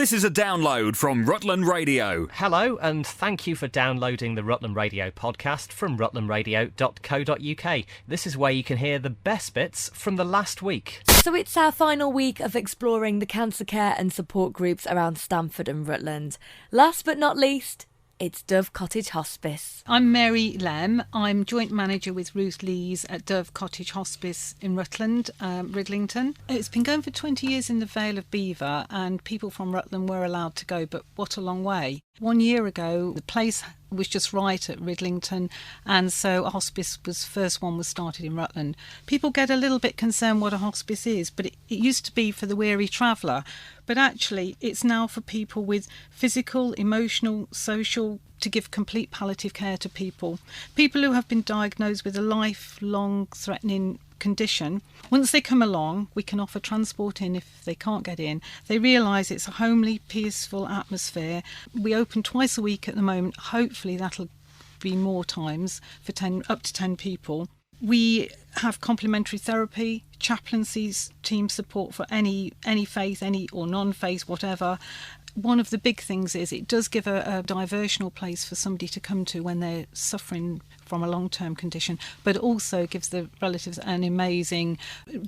This is a download from Rutland Radio. Hello, and thank you for downloading the Rutland Radio podcast from rutlandradio.co.uk. This is where you can hear the best bits from the last week. So it's our final week of exploring the cancer care and support groups around Stamford and Rutland. Last but not least, it's Dove Cottage Hospice. I'm Mary Lem. I'm joint manager with Ruth Lees at Dove Cottage Hospice in Rutland, Ridlington. It's been going for 20 years in the Vale of Belvoir, and people from Rutland were allowed to go, but what a long way. 1 year ago, the place was just right at Ridlington, and so a hospice first one was started in Rutland. People get a little bit concerned what a hospice is, but it used to be for the weary traveller, but actually it's now for people with physical, emotional, social, to give complete palliative care to people who have been diagnosed with a lifelong threatening condition. Once they come along, we can offer transport in if they can't get in. They realise it's a homely, peaceful atmosphere. We open twice a week at the moment. Hopefully that'll be more times for up to 10 people. We have complementary therapy, chaplaincies, team support for any faith, any or non-faith, whatever. One of the big things is it does give a diversional place for somebody to come to when they're suffering from a long-term condition, but also gives the relatives an amazing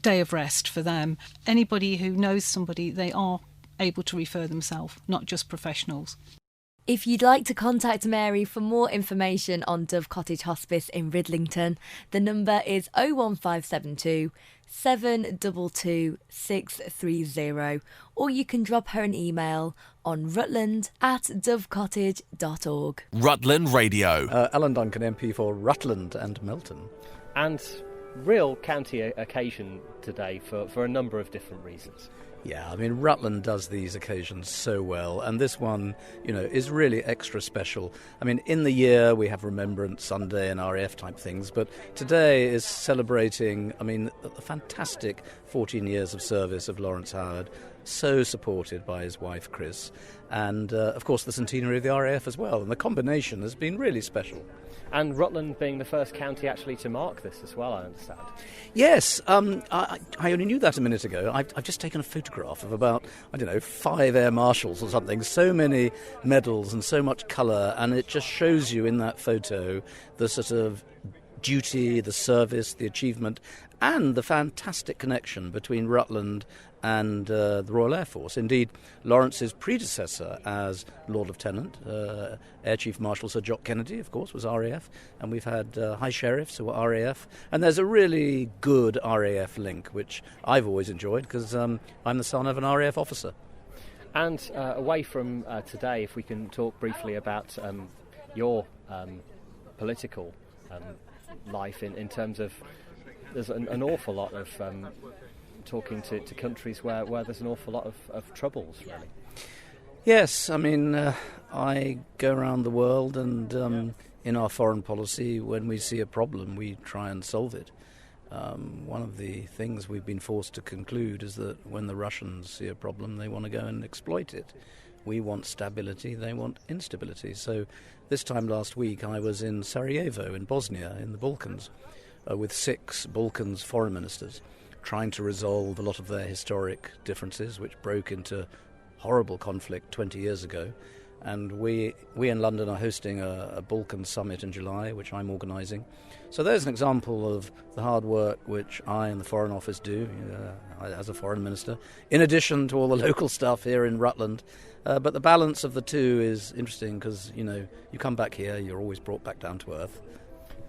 day of rest for them. Anybody who knows somebody, they are able to refer themselves, not just professionals. If you'd like to contact Mary for more information on Dove Cottage Hospice in Ridlington, the number is 01572 722 630, or you can drop her an email on rutland@dovecottage.org. Rutland Radio. Alan Duncan, MP for Rutland and Melton. And real county occasion today for a number of different reasons. Yeah, I mean, Rutland does these occasions so well, and this one, is really extra special. I mean, in the year we have Remembrance Sunday and RAF type things, but today is celebrating, the fantastic 14 years of service of Lawrence Howard, so supported by his wife Chris, and of course the centenary of the RAF as well, and the combination has been really special. And Rutland being the first county actually to mark this as well, I understand. Yes, I only knew that a minute ago. I've just taken a photograph of about, 5 air marshals or something, so many medals and so much colour, and it just shows you in that photo the sort of duty, the service, the achievement, and the fantastic connection between Rutland and the Royal Air Force. Indeed, Lawrence's predecessor as Lord Lieutenant, Air Chief Marshal Sir Jock Kennedy, of course, was RAF, and we've had High Sheriffs who were RAF, and there's a really good RAF link, which I've always enjoyed, because I'm the son of an RAF officer. And away from today, if we can talk briefly about your political life in terms of, there's an awful lot of talking to countries where there's an awful lot of troubles, really. Yes, I go around the world, and in our foreign policy, when we see a problem, we try and solve it. One of the things we've been forced to conclude is that when the Russians see a problem, they want to go and exploit it. We want stability, they want instability. So this time last week, I was in Sarajevo in Bosnia, in the Balkans, with 6 Balkans foreign ministers, trying to resolve a lot of their historic differences, which broke into horrible conflict 20 years ago. And we in London are hosting a Balkan summit in July, which I'm organising. So there's an example of the hard work which I and the Foreign Office do as a foreign minister, in addition to all the local stuff here in Rutland. But the balance of the two is interesting because, you come back here, you're always brought back down to earth.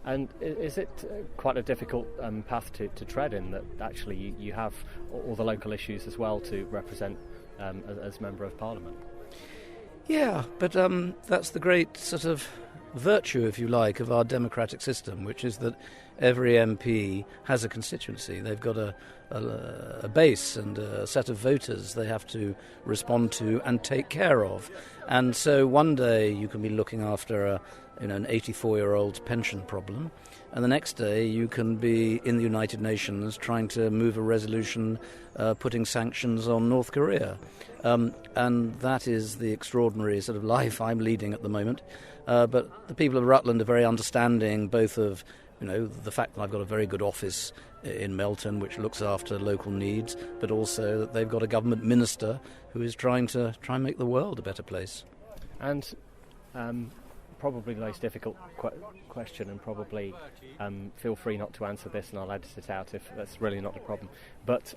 And is it quite a difficult path to tread in, that actually you have all the local issues as well to represent as Member of Parliament? Yeah, but that's the great sort of virtue, if you like, of our democratic system, which is that every MP has a constituency. They've got a base and a set of voters they have to respond to and take care of. And so one day you can be looking after an 84-year-old's pension problem, and the next day you can be in the United Nations trying to move a resolution putting sanctions on North Korea. And that is the extraordinary sort of life I'm leading at the moment. But the people of Rutland are very understanding, both of the fact that I've got a very good office in Melton which looks after local needs, but also that they've got a government minister who is trying to make the world a better place. And probably the most difficult question, and probably feel free not to answer this and I'll edit it out if that's really not a problem. But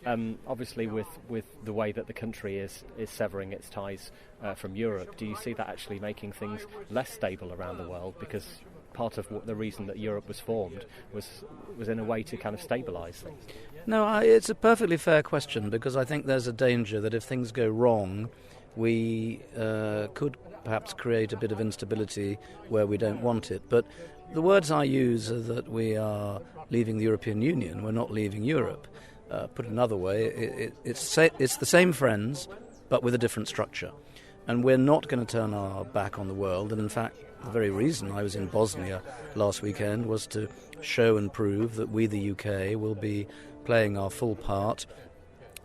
obviously with the way that the country is severing its ties from Europe, do you see that actually making things less stable around the world? Because part of the reason that Europe was formed was in a way to kind of stabilise things. No, it's a perfectly fair question, because I think there's a danger that if things go wrong, we could perhaps create a bit of instability where we don't want it. But the words I use are that we are leaving the European Union, we're not leaving Europe. Put another way, it's the same friends, but with a different structure. And we're not going to turn our back on the world, and in fact, the very reason I was in Bosnia last weekend was to show and prove that we, the UK, will be playing our full part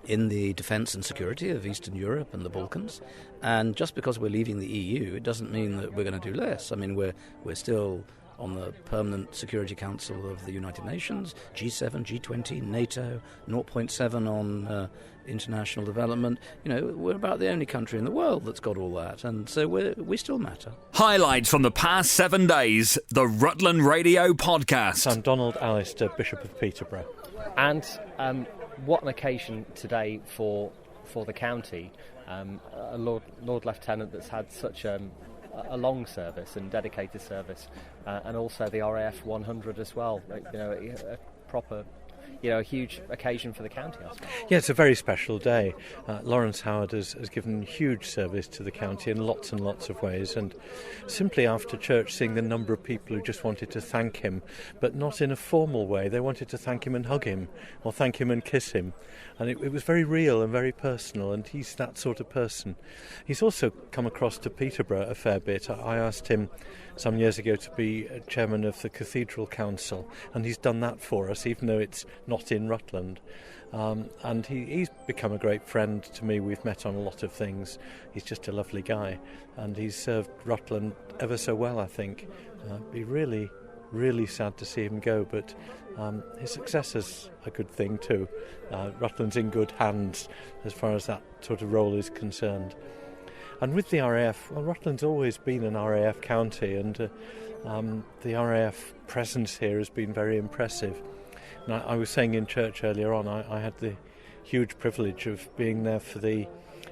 in the defence and security of Eastern Europe and the Balkans. And just because we're leaving the EU, it doesn't mean that we're going to do less. I mean, we're still on the Permanent Security Council of the United Nations, G7, G20, NATO, 0.7 on international development. You know, we're about the only country in the world that's got all that, and so we still matter. Highlights from the past 7 days, the Rutland Radio Podcast. I'm Donald Alistair, Bishop of Peterborough. And what an occasion today for the county, a Lord Lieutenant that's had such a long service and dedicated service, and also the RAF 100 as well. You know, a proper, a huge occasion for the county, I suppose. Yeah, it's a very special day. Lawrence Howard has given huge service to the county in lots and lots of ways, and simply after church seeing the number of people who just wanted to thank him, but not in a formal way. They wanted to thank him and hug him, or thank him and kiss him. And it was very real and very personal, and he's that sort of person. He's also come across to Peterborough a fair bit. I asked him some years ago to be chairman of the Cathedral Council, and he's done that for us, even though it's not in Rutland. And he's become a great friend to me. We've met on a lot of things. He's just a lovely guy, and he's served Rutland ever so well, I think. Be really, really sad to see him go, but his successor's a good thing too. Rutland's in good hands as far as that sort of role is concerned. And with the RAF, well, Rutland's always been an RAF county, and the RAF presence here has been very impressive. And I was saying in church earlier on, I had the huge privilege of being there for the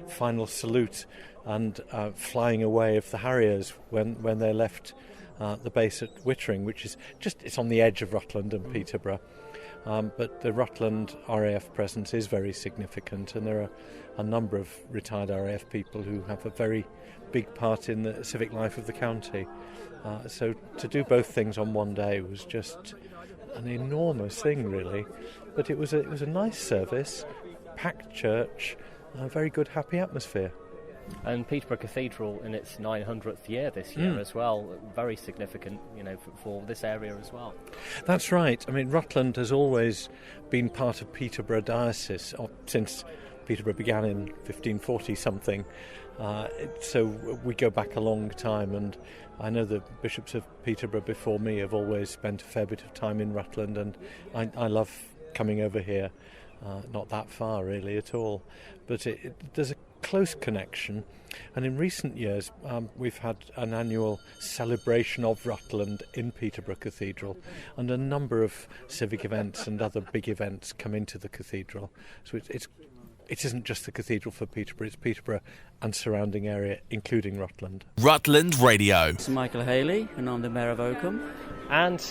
final salute and flying away of the Harriers when they left the base at Wittering, which is it's on the edge of Rutland and Peterborough. But the Rutland RAF presence is very significant, and there are a number of retired RAF people who have a very big part in the civic life of the county. So to do both things on one day was just an enormous thing, really. But it was a nice service, packed church, a very good, happy atmosphere. And Peterborough Cathedral in its 900th year this year as well, very significant, for this area as well. That's right. I mean, Rutland has always been part of Peterborough Diocese since Peterborough began in 1540-something. So we go back a long time, and I know the bishops of Peterborough before me have always spent a fair bit of time in Rutland, and I love coming over here. Not that far, really, at all. But there's a close connection, and in recent years we've had an annual celebration of Rutland in Peterborough Cathedral, and a number of civic events and other big events come into the cathedral. So it isn't just the cathedral for Peterborough, it's Peterborough and surrounding area, including Rutland. Rutland Radio. It's Michael Haley, and I'm the Mayor of Oakham. And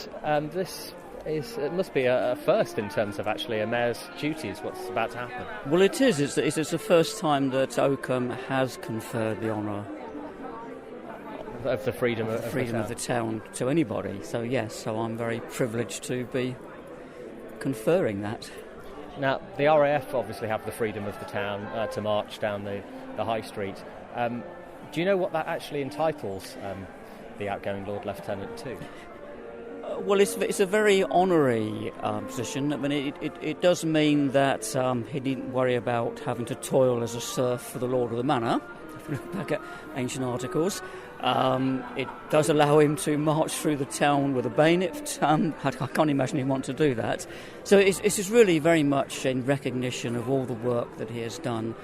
it must be a first in terms of actually a mayor's duties, what's about to happen. Well, it is. It's the first time that Oakham has conferred the honour of the freedom of the town to anybody. So yes, I'm very privileged to be conferring that. Now, the RAF obviously have the freedom of the town to march down the high street. Do you know what that actually entitles the outgoing Lord Lieutenant to? Well, it's a very honorary position. I mean, it does mean that he needn't worry about having to toil as a serf for the Lord of the Manor, look back at ancient articles. It does allow him to march through the town with a bayonet. I can't imagine he'd want to do that. So it's just really very much in recognition of all the work that he has done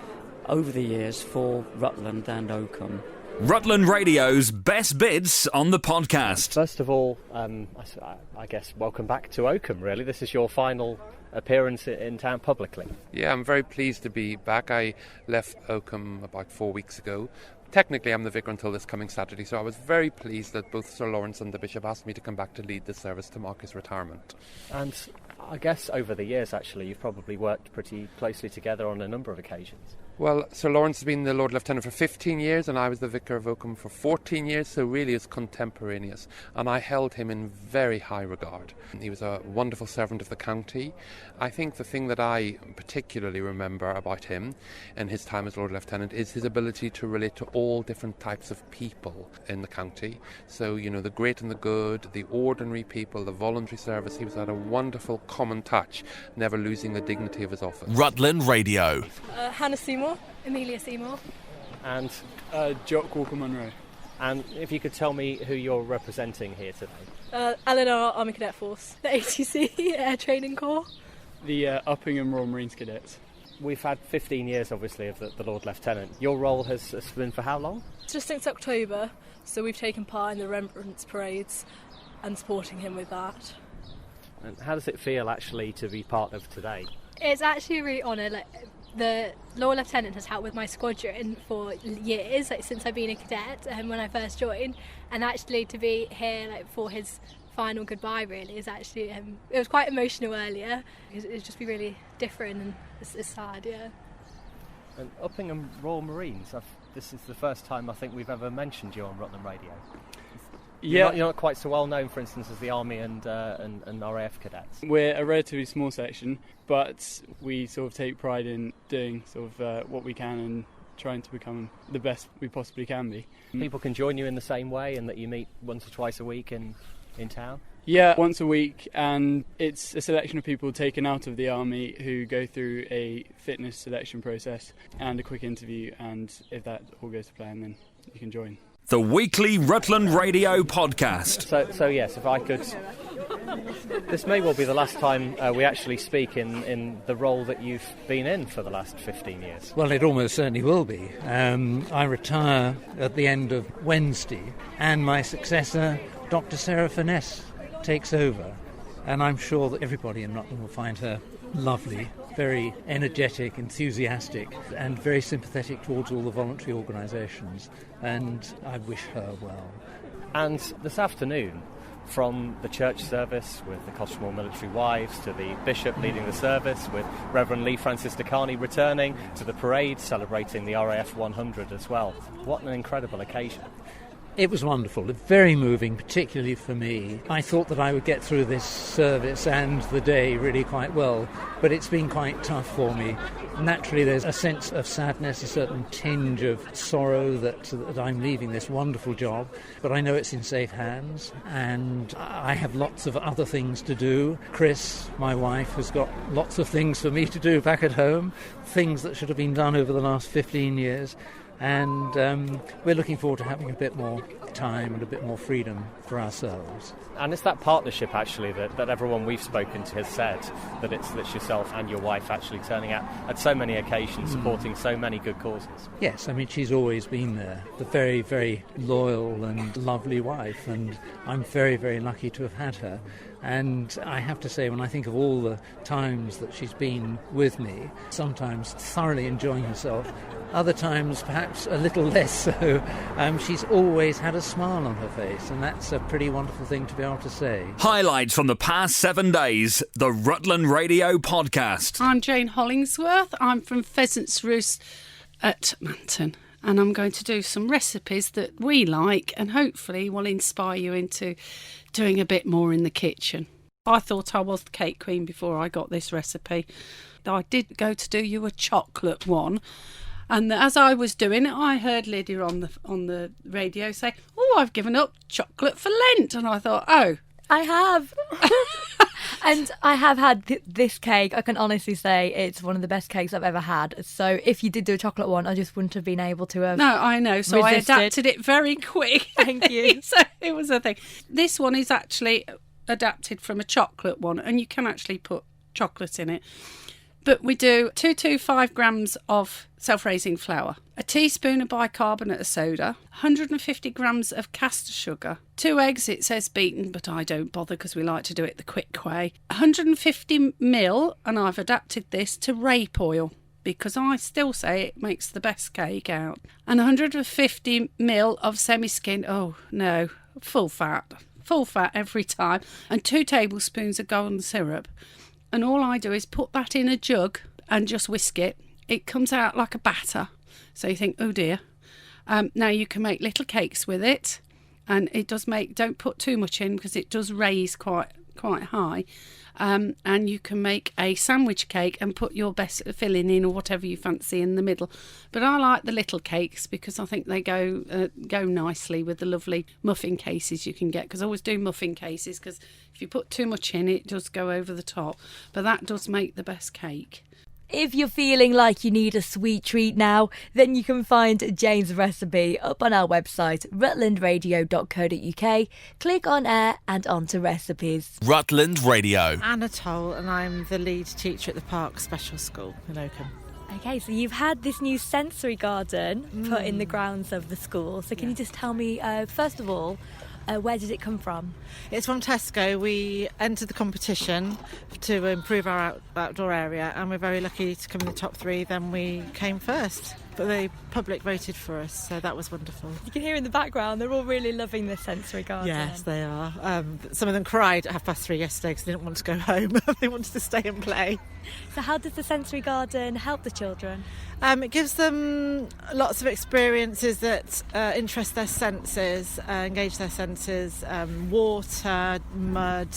over the years for Rutland and Oakham. Rutland Radio's best bits on the podcast. First of all, I guess welcome back to Oakham, really. This is your final appearance in town publicly. Yeah, I'm very pleased to be back. I left Oakham about 4 weeks ago. Technically, I'm the vicar until this coming Saturday, so I was very pleased that both Sir Lawrence and the Bishop asked me to come back to lead the service to mark his retirement. And I guess over the years, actually, you've probably worked pretty closely together on a number of occasions. Well, Sir Lawrence has been the Lord Lieutenant for 15 years and I was the Vicar of Oakham for 14 years, so really is contemporaneous. And I held him in very high regard. He was a wonderful servant of the county. I think the thing that I particularly remember about him and his time as Lord Lieutenant is his ability to relate to all different types of people in the county. So, you know, the great and the good, the ordinary people, the voluntary service. He was at a wonderful common touch, never losing the dignity of his office. Rutland Radio. Hannah Seymour. Amelia Seymour. And Jock Walker-Munro. And if you could tell me who you're representing here today. Eleanor, Army Cadet Force. The ATC Air Training Corps. The Uppingham Royal Marines Cadets. We've had 15 years, obviously, of the Lord Lieutenant. Your role has been for how long? Just since October, so we've taken part in the Remembrance Parades and supporting him with that. And how does it feel, actually, to be part of today? It's actually a really honour. The Lord Lieutenant has helped with my squadron for years, since I've been a cadet when I first joined, and actually to be here for his final goodbye really is actually it was quite emotional earlier. It'd just be really different and it's sad, yeah. And Uppingham Royal Marines, this is the first time I think we've ever mentioned you on Rutland Radio. Yeah, you're not quite so well known, for instance, as the Army and RAF cadets. we're a relatively small section, but we sort of take pride in doing sort of what we can and trying to become the best we possibly can be. People can join you in the same way, and that you meet once or twice a week in town? Yeah, once a week, and it's a selection of people taken out of the army who go through a fitness selection process and a quick interview, and if that all goes to plan, then you can join. The weekly Rutland Radio podcast. So yes, if I could... This may well be the last time we actually speak in the role that you've been in for the last 15 years. Well, it almost certainly will be. I retire at the end of Wednesday, and my successor, Dr. Sarah Finesse, takes over. And I'm sure that everybody in Rutland will find her lovely, very energetic, enthusiastic, and very sympathetic towards all the voluntary organisations. And I wish her well. And this afternoon, from the church service with the Costermore Military Wives to the Bishop leading the service with Reverend Lee Francis DeCarney returning to the parade celebrating the RAF 100 as well. What an incredible occasion. It was wonderful, very moving, particularly for me. I thought that I would get through this service and the day really quite well, but it's been quite tough for me. Naturally, there's a sense of sadness, a certain tinge of sorrow that I'm leaving this wonderful job, but I know it's in safe hands, and I have lots of other things to do. Chris, my wife, has got lots of things for me to do back at home, things that should have been done over the last 15 years. And we're looking forward to having a bit more time and a bit more freedom for ourselves. And it's that partnership, actually, that everyone we've spoken to has said, that it's yourself and your wife actually turning out at so many occasions, supporting so many good causes. Yes, I mean, she's always been there, the very, very loyal and lovely wife, and I'm very, very lucky to have had her. And I have to say, when I think of all the times that she's been with me, sometimes thoroughly enjoying herself, other times perhaps a little less so, she's always had a smile on her face, and that's a pretty wonderful thing to be able to say. Highlights from the past 7 days, the Rutland Radio podcast. I'm Jane Hollingsworth. I'm from Pheasant's Roost at Manton, and I'm going to do some recipes that we like and hopefully will inspire you into doing a bit more in the kitchen. I thought I was the cake queen before I got this recipe. I did go to do you a chocolate one, and as I was doing it, I heard Lydia on the radio say, "Oh, I've given up chocolate for Lent," and I thought, "Oh, I have." And I have had this cake. I can honestly say it's one of the best cakes I've ever had. So if you did do a chocolate one, I just wouldn't have been able to have. No, I know. So resisted. I adapted it very quick. Thank you. So it was a thing. This one is actually adapted from a chocolate one, and you can actually put chocolate in it. But we do 225 grams of self-raising flour, a teaspoon of bicarbonate of soda, 150 grams of caster sugar, 2 eggs, it says beaten, but I don't bother because we like to do it the quick way, 150 ml, and I've adapted this to rape oil because I still say it makes the best cake out, and 150 ml of semi-skimmed, full fat every time, and 2 tablespoons of golden syrup. And all I do is put that in a jug and just whisk it. It comes out like a batter. So you think, oh dear. Now you can make little cakes with it. And it does don't put too much in because it does raise quite high. And you can make a sandwich cake and put your best filling in or whatever you fancy in the middle. But I like the little cakes because I think they go nicely with the lovely muffin cases you can get. Because I always do muffin cases because if you put too much in, it does go over the top. But that does make the best cake. If you're feeling like you need a sweet treat now, then you can find Jane's recipe up on our website, rutlandradio.co.uk. Click on air and on to recipes. Rutland Radio. Anna Toll, and I'm the lead teacher at the Park Special School in Oakham. Okay, so you've had this new sensory garden put in the grounds of the school. So can you just tell me, first of all, where did it come from? It's from Tesco. We entered the competition to improve our outdoor area, and we're very lucky to come in the top 3. Then we came first, but the public voted for us, so that was wonderful. You can hear in the background, they're all really loving this sensory garden. Yes, they are. Some of them cried at 3:30 yesterday because they didn't want to go home. They wanted to stay and play. So how does the sensory garden help the children? It gives them lots of experiences that interest their senses, engage their senses, water, mud,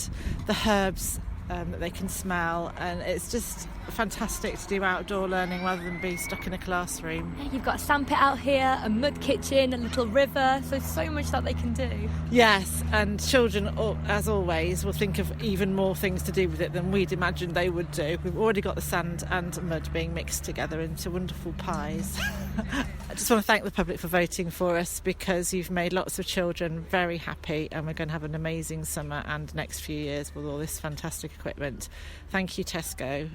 the herbs that they can smell, and it's just fantastic to do outdoor learning rather than be stuck in a classroom. Yeah, you've got a sandpit out here, a mud kitchen, a little river, so much that they can do. Yes, and children, as always, will think of even more things to do with it than we'd imagined they would do. We've already got the sand and mud being mixed together into wonderful pies. I just want to thank the public for voting for us because you've made lots of children very happy, and we're going to have an amazing summer and next few years with all this fantastic equipment. Thank you, Tesco.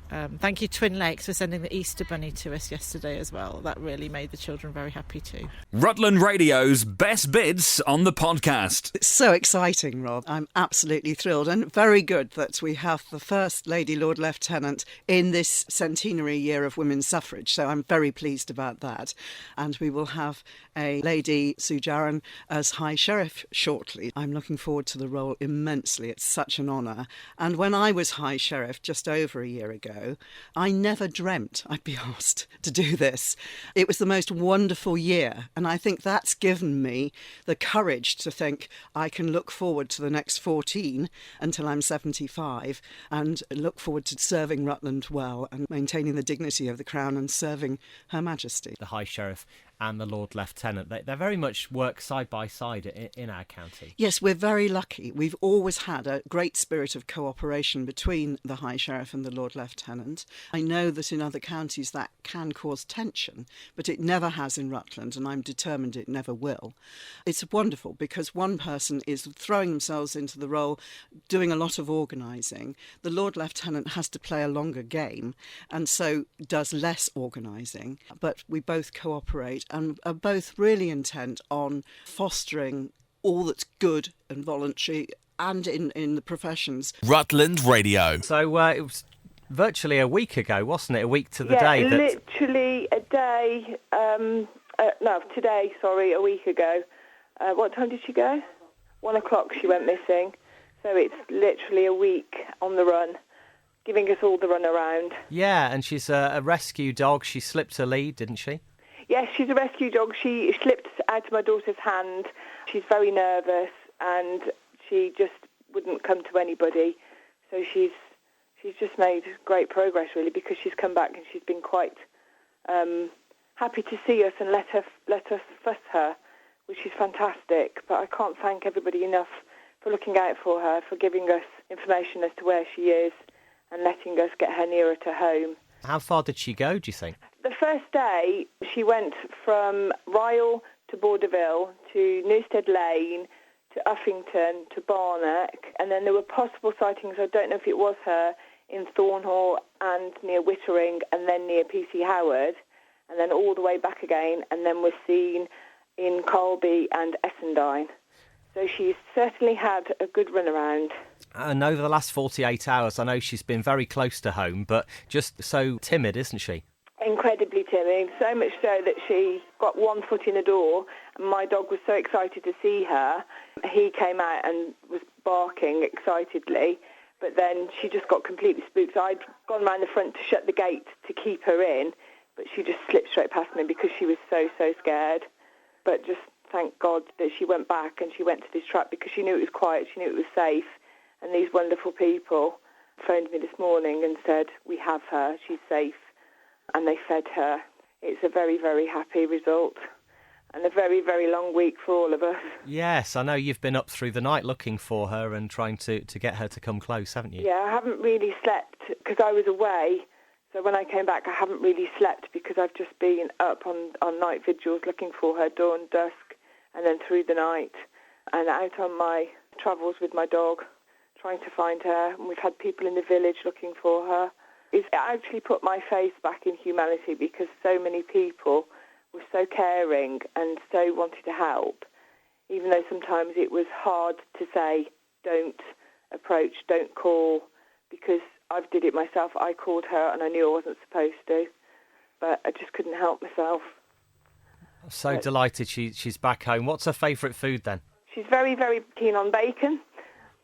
Thank you, Twin Lakes, for sending the Easter Bunny to us yesterday as well. That really made the children very happy too. Rutland Radio's best bits on the podcast. It's so exciting, Rob. I'm absolutely thrilled, and very good that we have the first Lady Lord Lieutenant in this centenary year of women's suffrage. So I'm very pleased about that. And we will have a Lady Sue Jarron as High Sheriff shortly. I'm looking forward to the role immensely. It's such an honour. And when I was High Sheriff just over a year ago, I never dreamt I'd be asked to do this. It was the most wonderful year, and I think that's given me the courage to think I can look forward to the next 14 until I'm 75 and look forward to serving Rutland well and maintaining the dignity of the Crown and serving Her Majesty. The High Sheriff and the Lord Lieutenant, they very much work side by side in our county. Yes, we're very lucky. We've always had a great spirit of cooperation between the High Sheriff and the Lord Lieutenant. I know that in other counties that can cause tension, but it never has in Rutland, and I'm determined it never will. It's wonderful because one person is throwing themselves into the role, doing a lot of organising. The Lord Lieutenant has to play a longer game and so does less organising, but we both cooperate and are both really intent on fostering all that's good and voluntary and in the professions. Rutland Radio. So it was virtually a week ago, wasn't it? A week to the day. Yeah, literally a day. A week ago. What time did she go? 1 o'clock she went missing. So it's literally a week on the run, giving us all the run around. Yeah, and she's a rescue dog. She slipped her lead, didn't she? Yes, she's a rescue dog. She slipped out of my daughter's hand. She's very nervous and she just wouldn't come to anybody. So she's just made great progress, really, because she's come back and she's been quite happy to see us and let us fuss her, which is fantastic. But I can't thank everybody enough for looking out for her, for giving us information as to where she is and letting us get her nearer to home. How far did she go, do you think? The first day, she went from Ryle to Borderville to Newstead Lane to Uffington to Barneck, and then there were possible sightings, I don't know if it was her, in Thornhall and near Wittering and then near PC Howard, and then all the way back again, and then was seen in Colby and Essendine. So she's certainly had a good run around. And over the last 48 hours, I know she's been very close to home, but just so timid, isn't she? Incredibly timid, so much so that she got one foot in the door, and my dog was so excited to see her. He came out and was barking excitedly, but then she just got completely spooked. So I'd gone round the front to shut the gate to keep her in, but she just slipped straight past me because she was so scared. But just thank God that she went back and she went to this trap because she knew it was quiet, she knew it was safe. And these wonderful people phoned me this morning and said, we have her, she's safe. And they fed her. It's a very, very happy result and a very, very long week for all of us. Yes, I know you've been up through the night looking for her and trying to get her to come close, haven't you? Yeah, I haven't really slept because I was away. So when I came back, I haven't really slept because I've just been up on night vigils looking for her dawn, dusk, and then through the night, and out on my travels with my dog, trying to find her. And we've had people in the village looking for her. It's actually put my face back in humanity because so many people were so caring and so wanted to help, even though sometimes it was hard to say, don't approach, don't call, because I've did it myself. I called her and I knew I wasn't supposed to, but I just couldn't help myself. I'm so delighted she's back home. What's her favourite food then? She's very, very keen on bacon.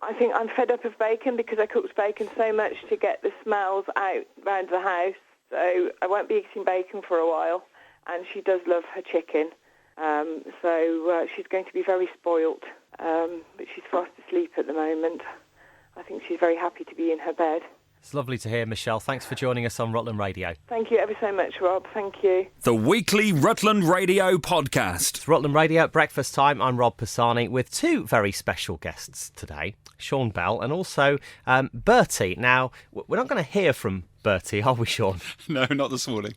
I think I'm fed up of bacon because I cooked bacon so much to get the smells out round the house. So I won't be eating bacon for a while. And she does love her chicken. So she's going to be very spoilt. But she's fast asleep at the moment. I think she's very happy to be in her bed. It's lovely to hear, Michelle. Thanks for joining us on Rutland Radio. Thank you ever so much, Rob. Thank you. The weekly Rutland Radio podcast. It's Rutland Radio at breakfast time. I'm Rob Pisani with two very special guests today, Sean Bell and also Bertie. Now, we're not going to hear from Bertie, are we, Sean? No, not this morning.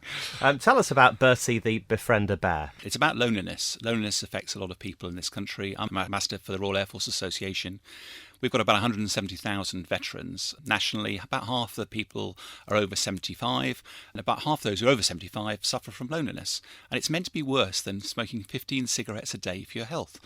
Tell us about Bertie the Befriender Bear. It's about loneliness. Loneliness affects a lot of people in this country. I'm a master for the Royal Air Force Association. We've got about 170,000 veterans. Nationally, about half the people are over 75, and about half those who are over 75 suffer from loneliness. And it's meant to be worse than smoking 15 cigarettes a day for your health.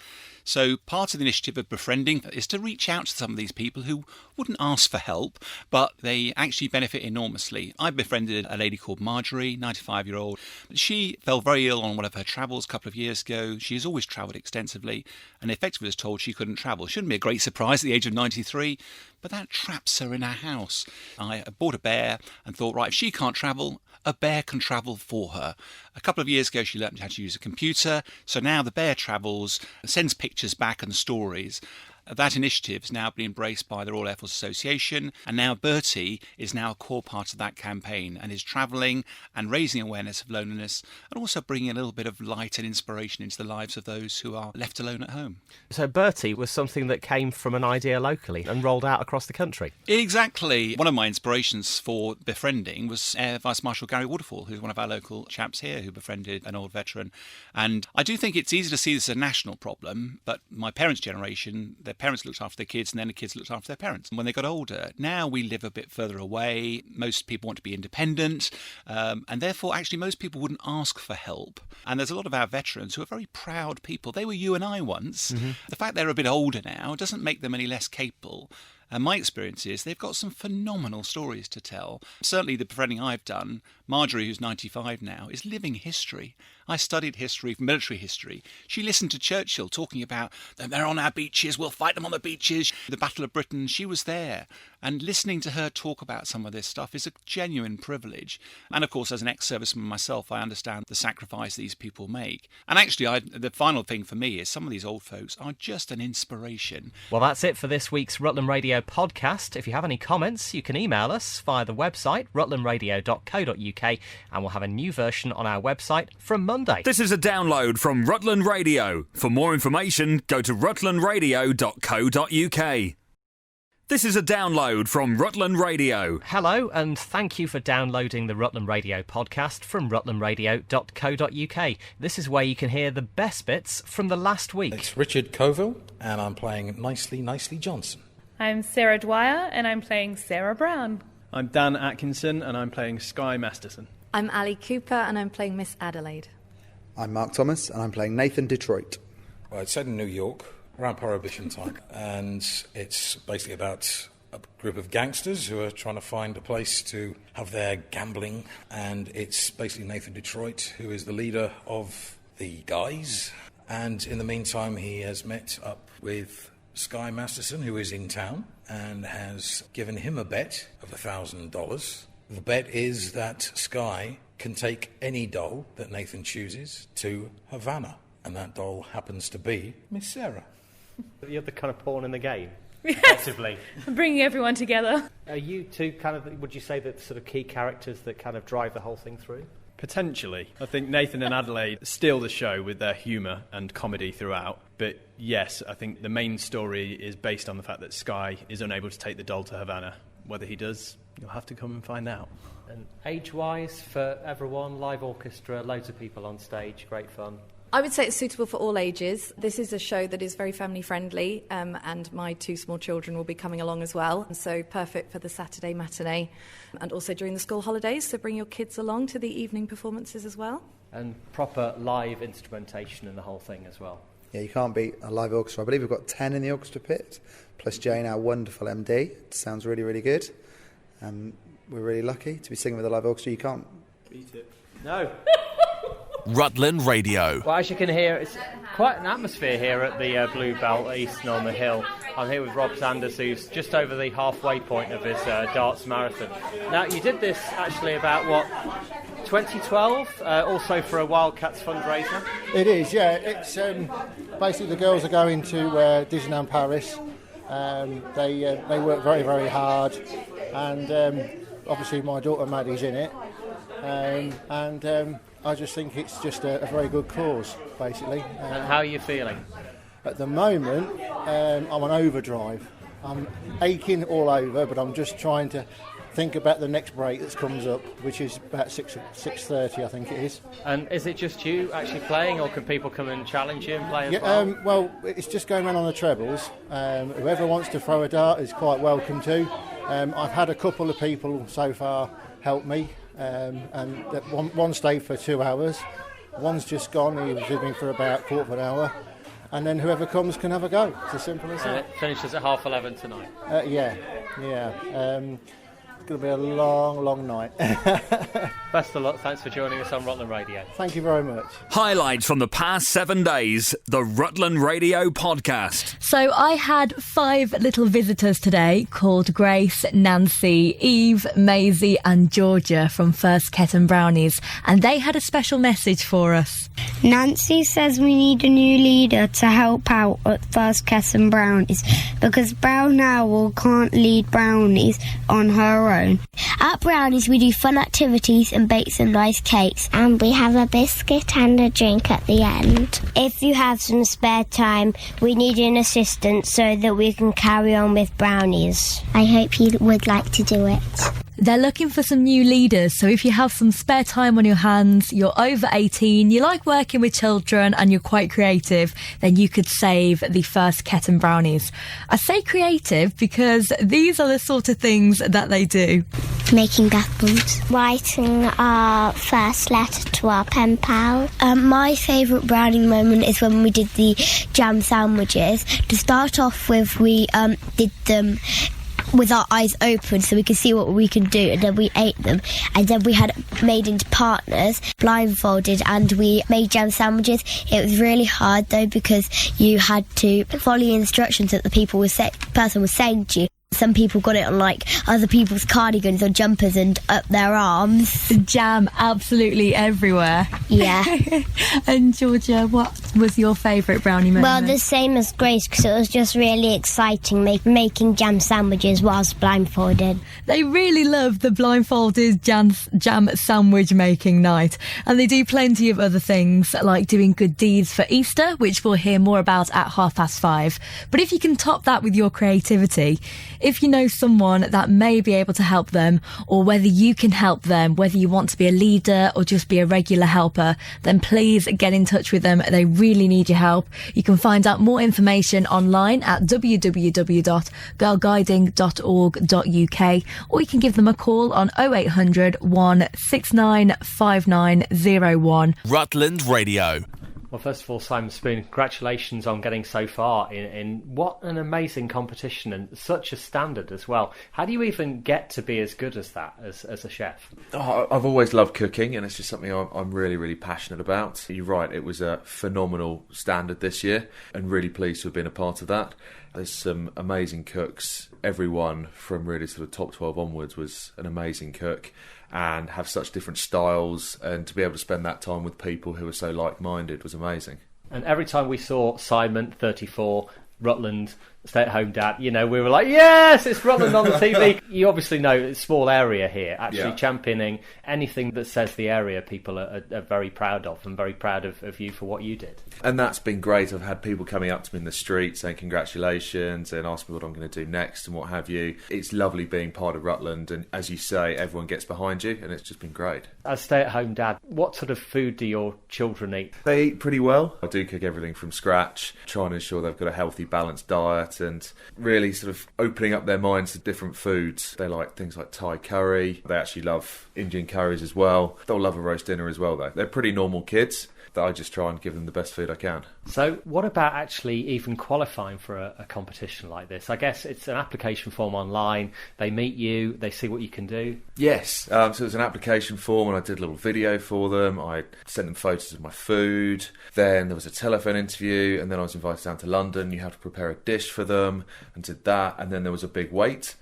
So part of the initiative of befriending is to reach out to some of these people who wouldn't ask for help, but they actually benefit enormously. I befriended a lady called Marjorie, 95-year-old. She fell very ill on one of her travels a couple of years ago. She has always travelled extensively and effectively was told she couldn't travel. Shouldn't be a great surprise at the age of 93, but that traps her in her house. I bought a bear and thought, right, if she can't travel, a bear can travel for her. A couple of years ago, she learned how to use a computer, so now the bear travels, sends pictures back and stories. That initiative has now been embraced by the Royal Air Force Association, and now Bertie is now a core part of that campaign and is travelling and raising awareness of loneliness and also bringing a little bit of light and inspiration into the lives of those who are left alone at home. So Bertie was something that came from an idea locally and rolled out across the country. Exactly. One of my inspirations for befriending was Air Vice Marshal Gary Waterfall, who's one of our local chaps here who befriended an old veteran. And I do think it's easy to see this as a national problem, but my parents' generation, their parents looked after their kids and then the kids looked after their parents. And when they got older, now we live a bit further away. Most people want to be independent, and therefore actually most people wouldn't ask for help. And there's a lot of our veterans who are very proud people. They were you and I once. Mm-hmm. The fact they're a bit older now doesn't make them any less capable. And my experience is they've got some phenomenal stories to tell. Certainly the befriending I've done, Marjorie, who's 95 now, is living history. I studied history, military history. She listened to Churchill talking about, they're on our beaches, we'll fight them on the beaches. The Battle of Britain, she was there. And listening to her talk about some of this stuff is a genuine privilege. And of course, as an ex-serviceman myself, I understand the sacrifice these people make. And actually, the final thing for me is some of these old folks are just an inspiration. Well, that's it for this week's Rutland Radio podcast. If you have any comments, you can email us via the website, rutlandradio.co.uk, and we'll have a new version on our website from Monday. This is a download from Rutland Radio. For more information, go to rutlandradio.co.uk. This is a download from Rutland Radio. Hello, and thank you for downloading the Rutland Radio podcast from rutlandradio.co.uk. This is where you can hear the best bits from the last week. It's Richard Coville, and I'm playing Nicely Johnson. I'm Sarah Dwyer, and I'm playing Sarah Brown. I'm Dan Atkinson, and I'm playing Skye Masterson. I'm Ali Cooper, and I'm playing Miss Adelaide. I'm Mark Thomas, and I'm playing Nathan Detroit. Well, it's set in New York, around Prohibition time, and it's basically about a group of gangsters who are trying to find a place to have their gambling, and it's basically Nathan Detroit who is the leader of the guys, and in the meantime he has met up with Skye Masterson, who is in town, and has given him a bet of $1,000. The bet is that Skye can take any doll that Nathan chooses to Havana, and that doll happens to be Miss Sarah. You're the kind of pawn in the game, effectively. Bringing everyone together. Are you two kind of, would you say, the sort of key characters that kind of drive the whole thing through? Potentially. I think Nathan and Adelaide steal the show with their humour and comedy throughout. But yes, I think the main story is based on the fact that Skye is unable to take the doll to Havana. Whether he does, you'll have to come and find out. And age-wise, for everyone, live orchestra, loads of people on stage, great fun. I would say it's suitable for all ages. This is a show that is very family friendly, and my 2 small children will be coming along as well. So perfect for the Saturday matinee and also during the school holidays. So bring your kids along to the evening performances as well. And proper live instrumentation in the whole thing as well. Yeah, you can't beat a live orchestra. I believe we've got 10 in the orchestra pit, plus Jane, our wonderful MD. It sounds really, really good. We're really lucky to be singing with a live orchestra. You can't beat it. No. Rutland Radio. Well, as you can hear, it's quite an atmosphere here at the Blue Belt at Easton on the Hill. I'm here with Rob Sanders, who's just over the halfway point of his darts marathon. Now, you did this actually about, 2012, also for a Wildcats fundraiser? It is, yeah. It's basically the girls are going to Disneyland Paris. They work very, very hard, and obviously my daughter Maddie's in it, and I just think it's just a very good cause, basically. And how are you feeling? At the moment, I'm on overdrive. I'm aching all over, but I'm just trying to think about the next break that comes up, which is about 6:30, I think it is. And is it just you actually playing, or can people come and challenge you and play as well? Well, it's just going around on the trebles. Whoever wants to throw a dart is quite welcome to. I've had a couple of people so far help me, and one stayed for 2 hours. One's just gone, he was with me for about quarter of an hour. And then whoever comes can have a go. It's as simple as that. And it finishes at 11:30 tonight? Yeah. It's going to be a long, long night. Best of luck. Thanks for joining us on Rutland Radio. Thank you very much. Highlights from the past 7 days, the Rutland Radio podcast. So I had 5 little visitors today called Grace, Nancy, Eve, Maisie and Georgia from First Ketton Brownies, and they had a special message for us. Nancy says we need a new leader to help out at First Ketton Brownies because Brown Owl can't lead Brownies on her own. At Brownies we do fun activities and bake some nice cakes, and we have a biscuit and a drink at the end. If you have some spare time, we need an assistant so that we can carry on with Brownies. I hope you would like to do it. They're looking for some new leaders, so if you have some spare time on your hands, you're over 18, you like working with children and you're quite creative, then you could save the First Ketton Brownies. I say creative because these are the sort of things that they do. Making apples. Writing our first letter to our pen pal. My favourite brownie moment is when we did the jam sandwiches. To start off with, we did them with our eyes open so we could see what we can do, and then we ate them, and then we had made into partners, blindfolded, and we made jam sandwiches. It was really hard though because you had to follow the instructions that the person was saying to you. Some people got it on like other people's cardigans or jumpers and up their arms. Jam absolutely everywhere. Yeah. And Georgia, what was your favourite brownie moment? Well, the same as Grace, because it was just really exciting making jam sandwiches whilst blindfolded. They really love the blindfolded jam sandwich making night, and they do plenty of other things like doing good deeds for Easter, which we'll hear more about at 5:30. But if you can top that with your creativity, If you know someone that may be able to help them, or whether you can help them, whether you want to be a leader or just be a regular helper, then please get in touch with them. They really need your help. You can find out more information online at www.girlguiding.org.uk, or you can give them a call on 0800 169 5901. Rutland Radio. Well, first of all, Simon Spoon, congratulations on getting so far in what an amazing competition and such a standard as well. How do you even get to be as good as that as a chef? Oh, I've always loved cooking, and it's just something I'm really, really passionate about. You're right, it was a phenomenal standard this year, and really pleased to have been a part of that. There's some amazing cooks. Everyone from really sort of top 12 onwards was an amazing cook, and have such different styles, and to be able to spend that time with people who are so like-minded was amazing. And every time we saw Simon, 34, Rutland, stay-at-home dad, we were like, yes, it's Rutland on the TV. You obviously know it's a small area here, actually championing anything that says the area people are very proud of, and very proud of you for what you did. And that's been great. I've had people coming up to me in the street saying congratulations and asking what I'm going to do next and what have you. It's lovely being part of Rutland, and as you say, everyone gets behind you, and it's just been great. As stay-at-home dad, what sort of food do your children eat? They eat pretty well. I do cook everything from scratch, trying to ensure they've got a healthy, balanced diet, and really sort of opening up their minds to different foods. They like things like Thai curry. They actually love Indian curries as well. They'll love a roast dinner as well, though. They're pretty normal kids that I just try and give them the best food I can. So what about actually even qualifying for a competition like this? I guess it's an application form online. They meet you, they see what you can do. Yes, so it was an application form, and I did a little video for them. I sent them photos of my food. Then there was a telephone interview, and then I was invited down to London. You have to prepare a dish for them, and did that. And then there was a big wait.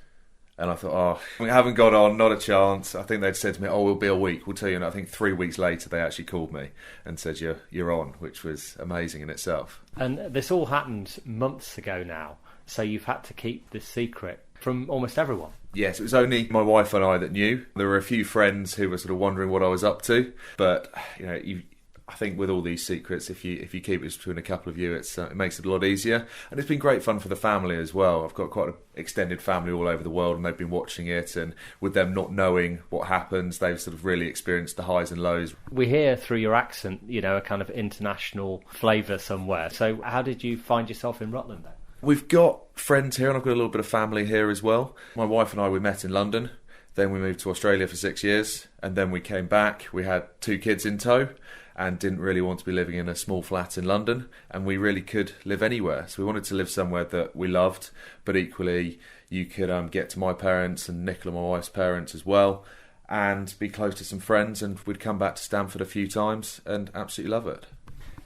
And I thought, we haven't got on, not a chance. I think they'd said to me, it'll be a week, we'll tell you. And I think 3 weeks later, they actually called me and said, you're on, which was amazing in itself. And this all happened months ago now, so you've had to keep this secret from almost everyone. Yes, it was only my wife and I that knew. There were a few friends who were sort of wondering what I was up to. But, I think with all these secrets, if you keep it between a couple of you, it makes it a lot easier. And it's been great fun for the family as well. I've got quite an extended family all over the world, and they've been watching it. And with them not knowing what happens, they've sort of really experienced the highs and lows. We hear through your accent, a kind of international flavour somewhere. So how did you find yourself in Rutland then? We've got friends here, and I've got a little bit of family here as well. My wife and I, we met in London. Then we moved to Australia for 6 years, and then we came back. We had 2 kids in tow, and didn't really want to be living in a small flat in London, and we really could live anywhere. So we wanted to live somewhere that we loved, but equally you could get to my parents and Nicola, my wife's parents as well, and be close to some friends. And we'd come back to Stamford a few times and absolutely love it.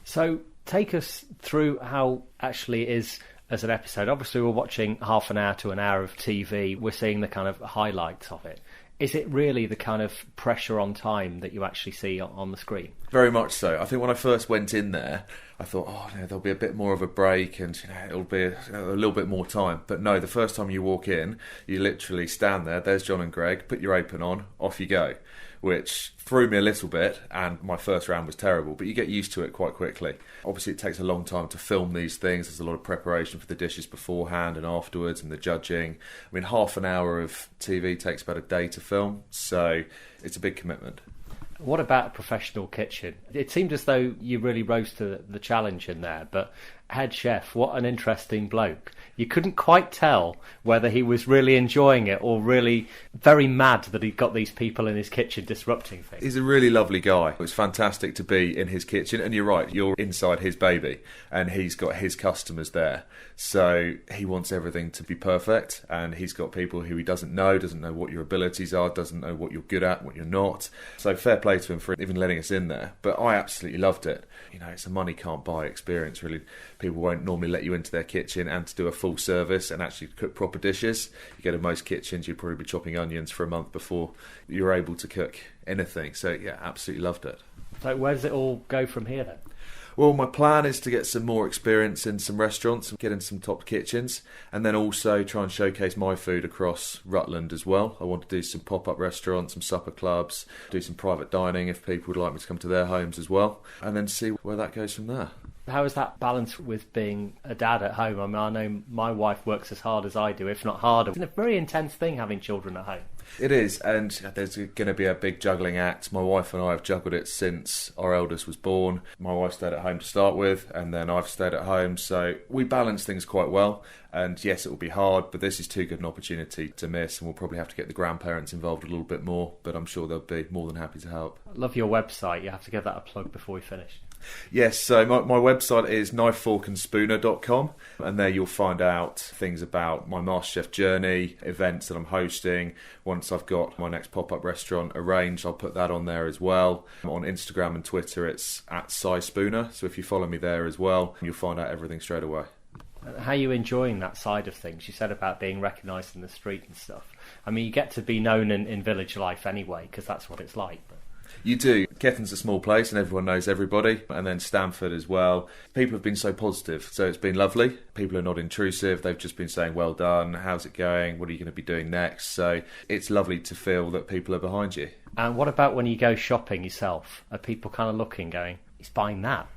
So take us through how actually it is as an episode. Obviously we're watching half an hour to an hour of TV. We're seeing the kind of highlights of it. Is it really the kind of pressure on time that you actually see on the screen? Very much so. I think when I first went in there, I thought, there'll be a bit more of a break, and it'll be a little bit more time. But no, the first time you walk in, you literally stand there. There's John and Greg. Put your apron on, off you go. Which threw me a little bit, and my first round was terrible, but you get used to it quite quickly. Obviously it takes a long time to film these things. There's a lot of preparation for the dishes beforehand and afterwards, and the judging. I mean, half an hour of TV takes about a day to film, so it's a big commitment. What about a professional kitchen? It seemed as though you really rose to the challenge in there, but head chef, what an interesting bloke. You couldn't quite tell whether he was really enjoying it or really very mad that he'd got these people in his kitchen disrupting things. He's a really lovely guy. It's fantastic to be in his kitchen, and you're right, you're inside his baby, and he's got his customers there. So he wants everything to be perfect, and he's got people who he doesn't know what your abilities are, doesn't know what you're good at, what you're not. So fair play to him for even letting us in there. But I absolutely loved it. It's a money can't buy experience, really. People won't normally let you into their kitchen and to do a full service and actually cook proper dishes. You go to most kitchens, you'd probably be chopping onions for a month before you're able to cook anything. So yeah, absolutely loved it. So where does it all go from here then? Well, my plan is to get some more experience in some restaurants and get in some top kitchens, and then also try and showcase my food across Rutland as well. I want to do some pop-up restaurants, some supper clubs, do some private dining if people would like me to come to their homes as well, and then see where that goes from there. How is that balance with being a dad at home? I mean, I know my wife works as hard as I do, if not harder. It's a very intense thing having children at home. It is, and there's going to be a big juggling act. My wife and I have juggled it since our eldest was born. My wife stayed at home to start with, and then I've stayed at home, so we balance things quite well. And yes, it will be hard, but this is too good an opportunity to miss, and we'll probably have to get the grandparents involved a little bit more, but I'm sure they'll be more than happy to help. I love your website. You have to give that a plug before we finish. Yes, so my website is knifeforkandspooner.com, and there you'll find out things about my MasterChef journey, events that I'm hosting. Once I've got my next pop-up restaurant arranged, I'll put that on there as well. On Instagram and Twitter, it's @SciSpooner, so if you follow me there as well, you'll find out everything straight away. How are you enjoying that side of things? You said about being recognised in the street and stuff. I mean, you get to be known in village life anyway, because that's what it's like. But... You do. Ketton's a small place and everyone knows everybody, and then Stamford as well. People have been so positive, so it's been lovely. People are not intrusive, they've just been saying, well done, how's it going, what are you going to be doing next? So it's lovely to feel that people are behind you. And what about when you go shopping yourself? Are people kind of looking, going, he's buying that?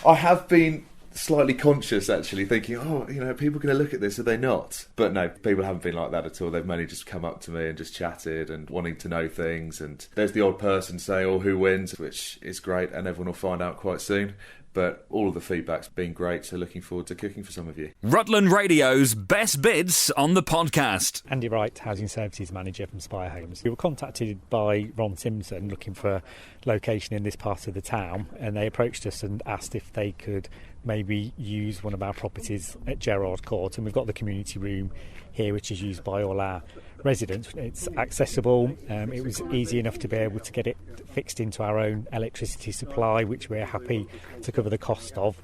I have been slightly conscious, actually, thinking, people are going to look at this, are they not? But no, people haven't been like that at all. They've mainly just come up to me and just chatted and wanting to know things, and there's the odd person saying, who wins, which is great, and everyone will find out quite soon. But all of the feedback's been great, so looking forward to cooking for some of you. Rutland Radio's best bits on the podcast. Andy Wright, Housing Services Manager from Spire Homes. We were contacted by Ron Simpson looking for a location in this part of the town, and they approached us and asked if they could maybe use one of our properties at Gerrard Court. And we've got the community room here, which is used by all our residents. It's accessible. It was easy enough to be able to get it fixed into our own electricity supply, which we're happy to cover the cost of.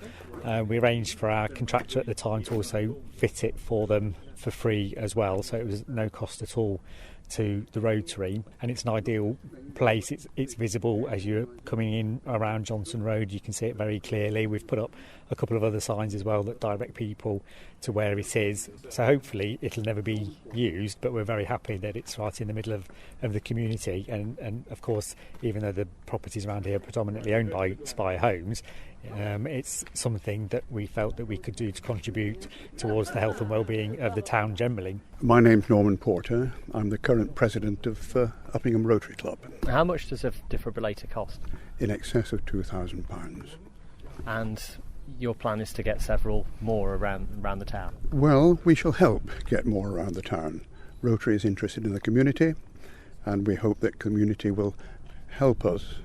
We arranged for our contractor at the time to also fit it for them for free as well, so it was no cost at all to the Rotary, and it's an ideal place. It's visible as you're coming in around Johnson Road. You can see it very clearly. We've put up a couple of other signs as well that direct people to where it is, so hopefully it'll never be used, but we're very happy that it's right in the middle of the community, and of course, even though the properties around here are predominantly owned by Spire Homes, it's something that we felt that we could do to contribute towards the health and well-being of the town generally. My name's Norman Porter. I'm the current president of Uppingham Rotary Club. How much does a defibrillator cost? In excess of £2,000. And your plan is to get several more around the town? Well, we shall help get more around the town. Rotary is interested in the community, and we hope that community will help us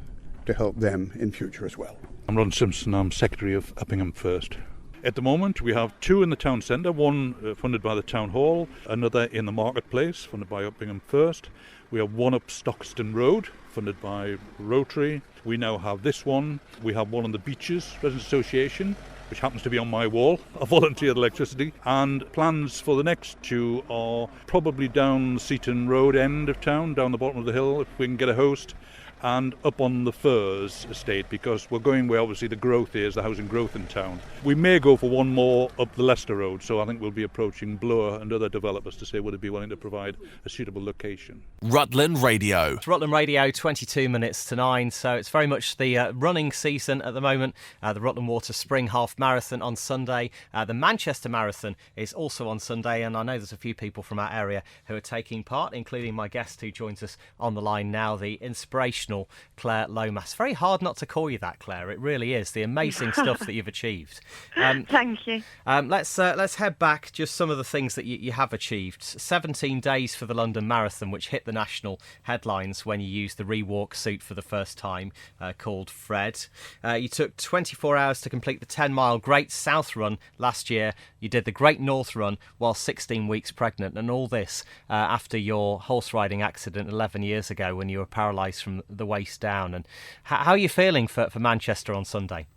to help them in future as well. I'm Ron Simpson, I'm Secretary of Uppingham First. At the moment we have two in the town centre, one funded by the Town Hall, another in the Marketplace funded by Uppingham First. We have one up Stockston Road funded by Rotary. We now have this one. We have one on the Beaches Residents Association, which happens to be on my wall. I volunteered electricity. And plans for the next two are probably down Seaton Road end of town, down the bottom of the hill if we can get a host, and up on the Firs estate, because we're going where obviously the growth is, the housing growth in town. We may go for one more up the Leicester Road, so I think we'll be approaching Bloor and other developers to say would they be willing to provide a suitable location. Rutland Radio. It's Rutland Radio, 22 minutes to 9, so it's very much the running season at the moment. The Rutland Water Spring Half Marathon on Sunday. The Manchester Marathon is also on Sunday, and I know there's a few people from our area who are taking part, including my guest who joins us on the line now, the inspirational Claire Lomas. Very hard not to call you that, Claire. It really is. The amazing stuff that you've achieved. Thank you. Let's head back. Just some of the things that you have achieved. 17 days for the London Marathon, which hit the national headlines when you used the rewalk suit for the first time, called Fred. You took 24 hours to complete the 10-mile Great South Run last year. You did the Great North Run while 16 weeks pregnant, and all this after your horse riding accident 11 years ago when you were paralysed from the waist down. And how are you feeling for Manchester on Sunday?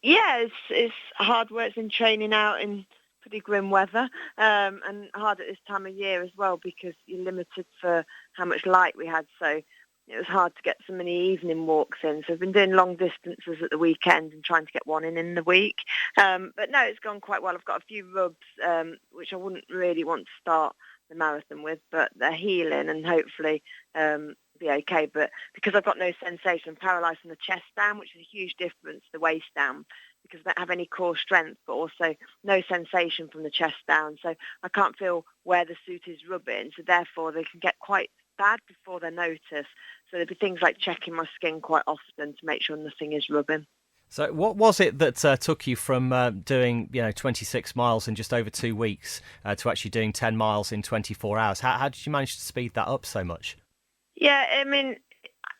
It's hard work. It's been training out in pretty grim weather, and hard at this time of year as well because you're limited for how much light we had, so it was hard to get so many evening walks in. So I've been doing long distances at the weekend and trying to get one in the week. But no, it's gone quite well. I've got a few rubs, which I wouldn't really want to start the marathon with, but they're healing, and hopefully be okay. But because I've got no sensation, I'm paralysed from the chest down, which is a huge difference to the waist down, because I don't have any core strength, but also no sensation from the chest down. So I can't feel where the suit is rubbing. So therefore, they can get quite bad before they're noticed. So there'd be things like checking my skin quite often to make sure nothing is rubbing. So what was it that took you from doing 26 miles in just over 2 weeks to actually doing 10 miles in 24 hours? How did you manage to speed that up so much? Yeah, I mean,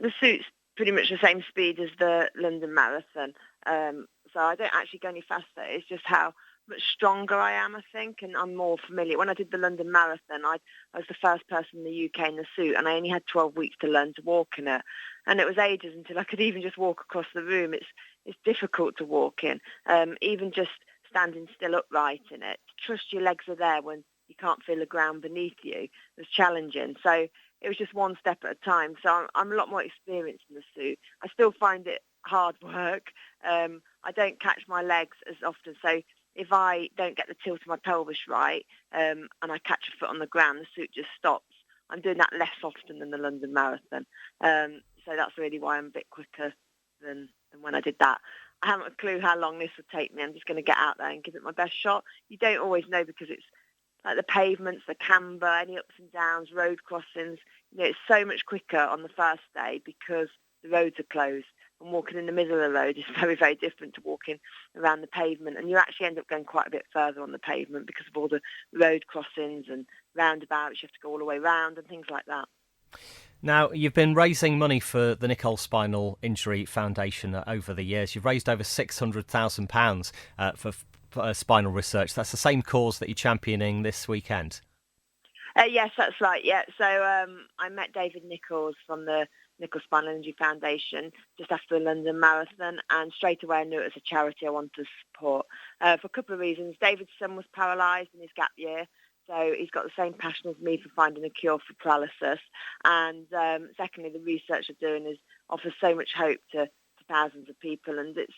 the suit's pretty much the same speed as the London Marathon. So I don't actually go any faster. It's just how much stronger I am, I think, and I'm more familiar. When I did the London Marathon, I was the first person in the UK in the suit, and I only had 12 weeks to learn to walk in it. And it was ages until I could even just walk across the room. It's difficult to walk in, even just standing still upright in it. To trust your legs are there when you can't feel the ground beneath you was challenging. So it was just one step at a time. So I'm a lot more experienced in the suit. I still find it hard work. I don't catch my legs as often. So if I don't get the tilt of my pelvis right and I catch a foot on the ground, the suit just stops. I'm doing that less often than the London Marathon. So that's really why I'm a bit quicker than when I did that. I haven't a clue how long this will take me. I'm just going to get out there and give it my best shot. You don't always know because it's like the pavements, the camber, any ups and downs, road crossings. It's so much quicker on the first day because the roads are closed. And walking in the middle of the road is very, very different to walking around the pavement. And you actually end up going quite a bit further on the pavement because of all the road crossings and roundabouts. You have to go all the way round and things like that. Now, you've been raising money for the Nicole Spinal Injury Foundation over the years. You've raised over £600,000 for spinal research. That's the same cause that you're championing this weekend. Yes, that's right. Yeah. So I met David Nichols from the Nicole Spinal Injury Foundation just after the London Marathon, and straight away I knew it was a charity I wanted to support for a couple of reasons. David's son was paralysed in his gap year, so he's got the same passion as me for finding a cure for paralysis. And secondly, the research they're doing offers so much hope to thousands of people, and it's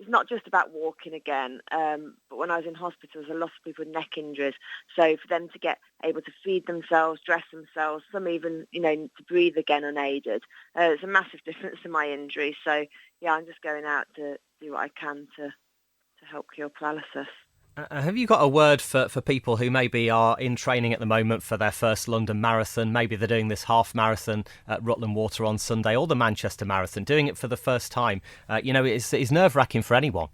not just about walking again, but when I was in hospital, there's a lot of people with neck injuries. So for them to get able to feed themselves, dress themselves, some even, to breathe again unaided, it's a massive difference to my injury. So, yeah, I'm just going out to do what I can to help cure paralysis. Have you got a word for people who maybe are in training at the moment for their first London Marathon? Maybe they're doing this half marathon at Rutland Water on Sunday, or the Manchester Marathon, doing it for the first time. It's nerve-wracking for anyone.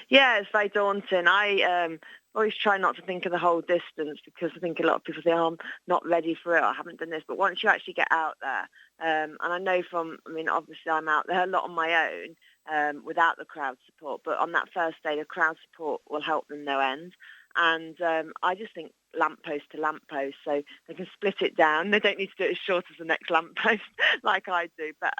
Yeah, it's very daunting. I always try not to think of the whole distance because I think a lot of people say, I'm not ready for it, I haven't done this. But once you actually get out there, and I know obviously I'm out there a lot on my own, without the crowd support, but on that first day the crowd support will help them no end. And I just think lamppost to lamppost, so they can split it down. They don't need to do it as short as the next lamppost like I do, but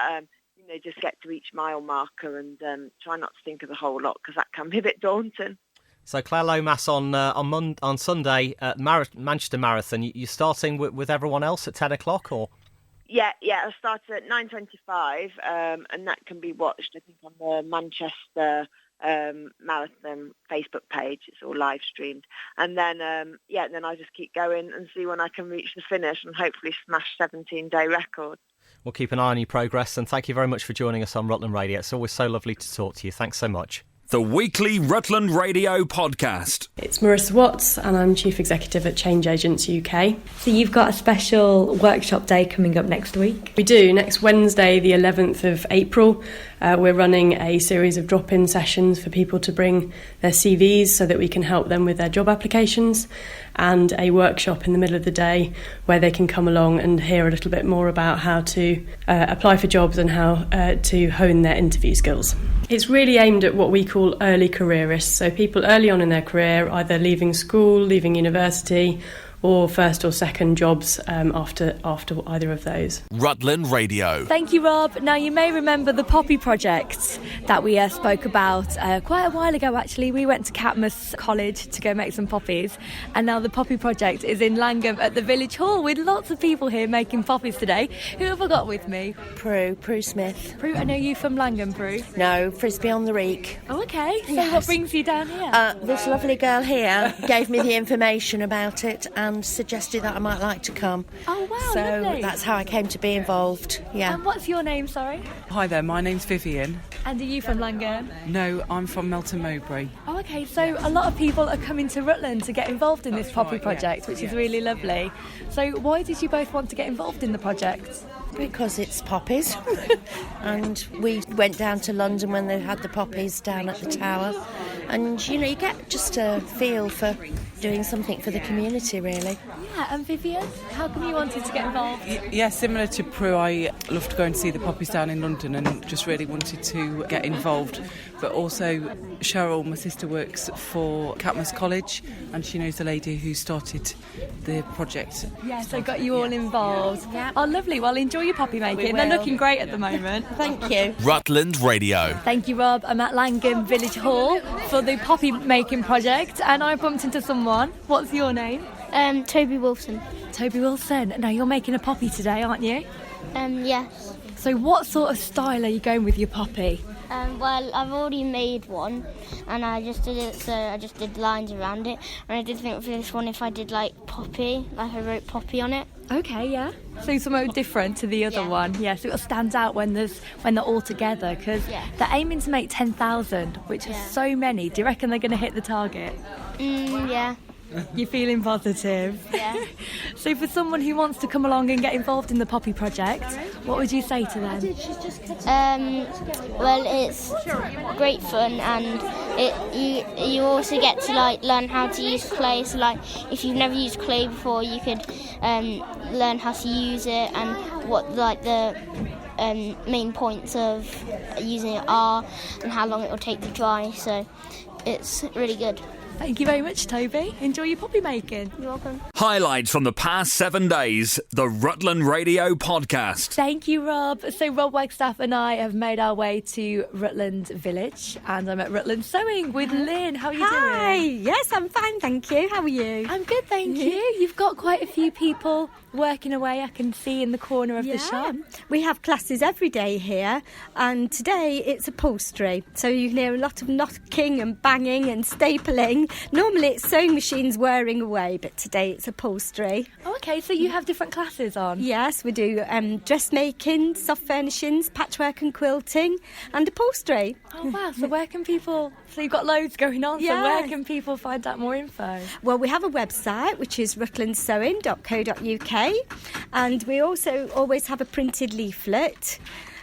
just get to each mile marker and try not to think of the whole lot because that can be a bit daunting. So Claire Lomas on Sunday at Manchester Marathon, you're starting with everyone else at 10 o'clock or? Yeah, I started at 9:25, and that can be watched, I think, on the Manchester Marathon Facebook page. It's all live streamed. And then, then I just keep going and see when I can reach the finish and hopefully smash 17-day record. We'll keep an eye on your progress, and thank you very much for joining us on Rutland Radio. It's always so lovely to talk to you. Thanks so much. The weekly Rutland Radio podcast. It's Marissa Watts and I'm Chief Executive at Change Agents UK. So you've got a special workshop day coming up next week? We do. Next Wednesday, the 11th of April, we're running a series of drop-in sessions for people to bring their CVs so that we can help them with their job applications, and a workshop in the middle of the day where they can come along and hear a little bit more about how to apply for jobs and how to hone their interview skills. It's really aimed at what we call early careerists, so people early on in their career, either leaving school, leaving university, or first or second jobs after either of those. Rutland Radio. Thank you, Rob. Now, you may remember the Poppy Project that we spoke about quite a while ago, actually. We went to Catmouth College to go make some poppies, and now the Poppy Project is in Langham at the Village Hall with lots of people here making poppies today. Who have I got with me? Prue Smith. Prue, I know you from Langham, Prue. No, Frisbee on the Reek. Oh, okay. So yes. What brings you down here? This lovely girl here gave me the information about it, and and suggested that I might like to come. Oh, wow, so lovely. that's how I came to be involved. Yeah. And what's your name, sorry? Hi there, my name's Vivian. And are you from Langone? No, I'm from Melton Mowbray. Oh, okay, so a lot of people are coming to Rutland to get involved in this poppy project, which is really lovely. So why did you both want to get involved in the project? Because it's poppies. And we went down to London when they had the poppies down at the Tower. And, you know, you get just a feel for doing something for the community, really. Yeah, and Vivian, how come you wanted to get involved? Yeah, similar to Prue, I love to go and see the poppies down in London and just really wanted to get involved. But also, Cheryl, my sister, works for Catmos College and she knows the lady who started the project. Yeah, so got you all involved. Yeah. Oh, lovely. Well, enjoy your poppy making. They're looking great at the moment. Thank you. Rutland Radio. Thank you, Rob. I'm at Langone Village Hall for the poppy making project and I bumped into someone. What's your name? Toby Wilson. Toby Wilson. Now, you're making a poppy today, aren't you? Yes. So what sort of style are you going with your poppy? Well, I've already made one, and I just did it, so I just did lines around it. And I did think for this one, if I did like poppy, like I wrote poppy on it. Okay, yeah. So something different to the other one. Yeah, so it stands out when they're all together, because they're aiming to make 10,000, which is so many. Do you reckon they're going to hit the target? Yeah. You're feeling positive? Yeah. So for someone who wants to come along and get involved in the poppy project, what would you say to them? Well, it's great fun, and you also get to like learn how to use clay. So like if you've never used clay before, you could learn how to use it and what like the main points of using it are and how long it will take to dry. So it's really good. Thank you very much, Toby. Enjoy your poppy making. You're welcome. Highlights from the past 7 days, the Rutland Radio Podcast. Thank you, Rob. So Rob Wagstaff and I have made our way to Rutland Village and I'm at Rutland Sewing with Lynn. How are you doing? Hi. Yes, I'm fine, thank you. How are you? I'm good, thank you. You've got quite a few people working away, I can see in the corner of the shop. We have classes every day here, and today it's upholstery. So you can hear a lot of knocking and banging and stapling. Normally it's sewing machines whirring away, but today it's upholstery. Oh, okay, so you have different classes on? Yes, we do dressmaking, soft furnishings, patchwork and quilting, and upholstery. Oh, wow, so where can people... So you've got loads going on, so where can people find out more info? Well, we have a website, which is rutlandsewing.co.uk. And we also always have a printed leaflet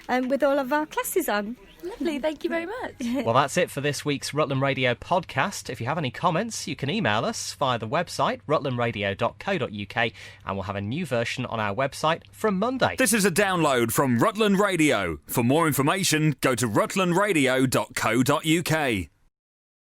with all of our classes on. Lovely, thank you very much. Well, that's it for this week's Rutland Radio podcast. If you have any comments, you can email us via the website, rutlandradio.co.uk, and we'll have a new version on our website from Monday. This is a download from Rutland Radio. For more information, go to rutlandradio.co.uk.